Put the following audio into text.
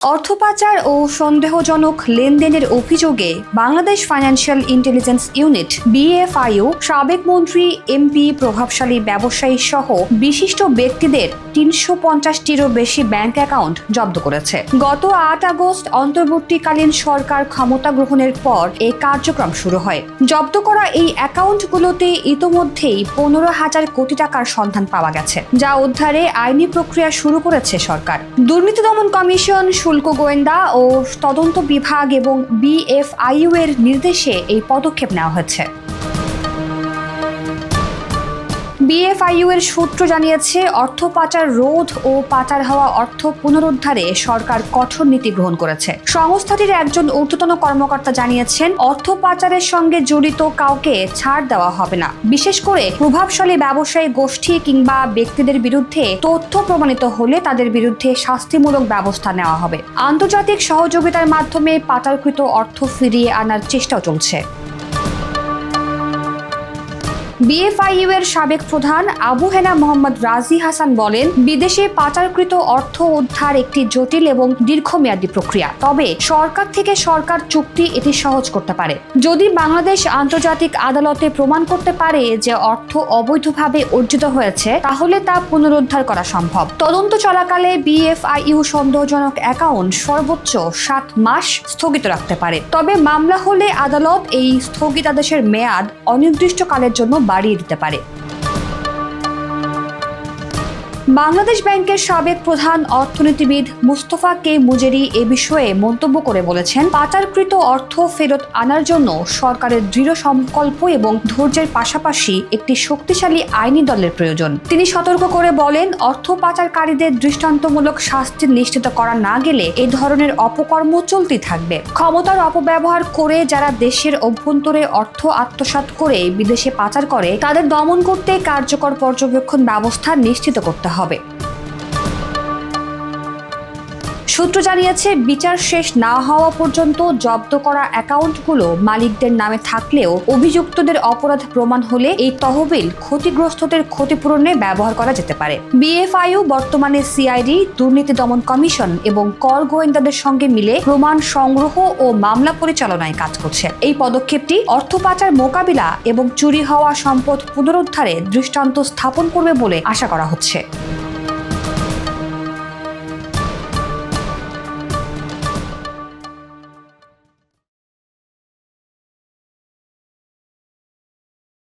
অর্থ পাচার ও সন্দেহজনক লেনদেনের অভিযোগে Bangladesh financial intelligence unit BFIU সাবেক মন্ত্রী এমপি প্রভাবশালী ব্যবসায়ী সহ বিশিষ্ট ব্যক্তিদের ৩৫০টিরও বেশি ব্যাংক অ্যাকাউন্ট জব্দ করেছে। গত ৮ আগস্ট অন্তর্বর্তীকালীন সরকার ক্ষমতা গ্রহণের পর এই কার্যক্রম শুরু হয়। জব্দ করা এই অ্যাকাউন্টগুলোতে ইতোমধ্যেই ১৫,০০০ কোটি টাকার সন্ধান পাওয়া গেছে, যা উদ্ধারে আইনি প্রক্রিয়া শুরু করেছে সরকার। দুর্নীতি দমন কমিশন, শুল্ক গোয়েন্দা ও তদন্ত বিভাগ এবং বিএফআইইউ এর নির্দেশে এই পদক্ষেপ নেওয়া হয়েছে। বিএফআইইউ এর সূত্র জানিয়েছে, অর্থ পাচার রোধ ও পাচার হওয়া অর্থ পুনরুদ্ধারে সরকার কঠোর নীতি গ্রহণ করেছে। সংস্থাটির একজন ঊর্ধ্বতন কর্মকর্তা জানিয়েছেন, অর্থ পাচারের সঙ্গে জড়িত কাউকে ছাড় দেওয়া হবে না। বিশেষ করে প্রভাবশালী ব্যবসায়ী গোষ্ঠী কিংবা ব্যক্তিদের বিরুদ্ধে তথ্য প্রমাণিত হলে তাদের বিরুদ্ধে শাস্তিমূলক ব্যবস্থা নেওয়া হবে। আন্তর্জাতিক সহযোগিতার মাধ্যমে পাচারকৃত অর্থ ফিরিয়ে আনার চেষ্টাও চলছে। বিএফআইইউ এর সাবেক প্রধান আবু হেনা মোহাম্মদ রাজি হাসান বলেন, বিদেশে পাচারকৃত অর্থ উদ্ধার একটি জটিল এবং দীর্ঘমেয়াদী প্রক্রিয়া। তবে সরকার থেকে সরকার চুক্তি এটি সহজ করতে পারে। যদি বাংলাদেশ আন্তর্জাতিক আদালতে প্রমাণ করতে পারে যে অর্থ অবৈধভাবে অর্জিত হয়েছে, তাহলে তা পুনরুদ্ধার করা সম্ভব। তদন্ত চলাকালে বিএফআইইউ সন্দেহজনক অ্যাকাউন্ট সর্বোচ্চ ৭ মাস স্থগিত রাখতে পারে। তবে মামলা হলে আদালত এই স্থগিতাদেশের মেয়াদ অনির্দিষ্টকালের জন্য বাড়িয়ে দিতে পারে। বাংলাদেশ ব্যাংকের সাবেক প্রধান অর্থনীতিবিদ মুস্তফা কে মুজেরি এ বিষয়ে মন্তব্য করে বলেছেন, পাচারকৃত অর্থ ফেরত আনার জন্য সরকারের দৃঢ় সংকল্প এবং ধৈর্যের পাশাপাশি একটি শক্তিশালী আইনি দলের প্রয়োজন। তিনি সতর্ক করে বলেন, অর্থ পাচারকারীদের দৃষ্টান্তমূলক শাস্তি নিশ্চিত করা না গেলে এই ধরনের অপকর্ম চলতেই থাকবে। ক্ষমতার অপব্যবহার করে যারা দেশের অভ্যন্তরে অর্থ আত্মসাৎ করে বিদেশে পাচার করে, তাদের দমন করতে কার্যকর পর্যবেক্ষণ ব্যবস্থা নিশ্চিত করতে হবে। সূত্র জানিয়েছে, বিচার শেষ না হওয়া পর্যন্ত জব্দ করা অ্যাকাউন্টগুলো মালিকদের নামে থাকলেও অভিযুক্তদের অপরাধ প্রমাণ হলে এই তহবিল ক্ষতিগ্রস্তদের ক্ষতিপূরণে ব্যবহার করা যেতে পারে। বিএফআইইউ বর্তমানে সিআইডি, দুর্নীতি দমন কমিশন এবং কর গোয়েন্দাদের সঙ্গে মিলে প্রমাণ সংগ্রহ ও মামলা পরিচালনায় কাজ করছে। এই পদক্ষেপটি অর্থ পাচার মোকাবিলা এবং চুরি হওয়া সম্পদ পুনরুদ্ধারে দৃষ্টান্ত স্থাপন করবে বলে আশা করা হচ্ছে।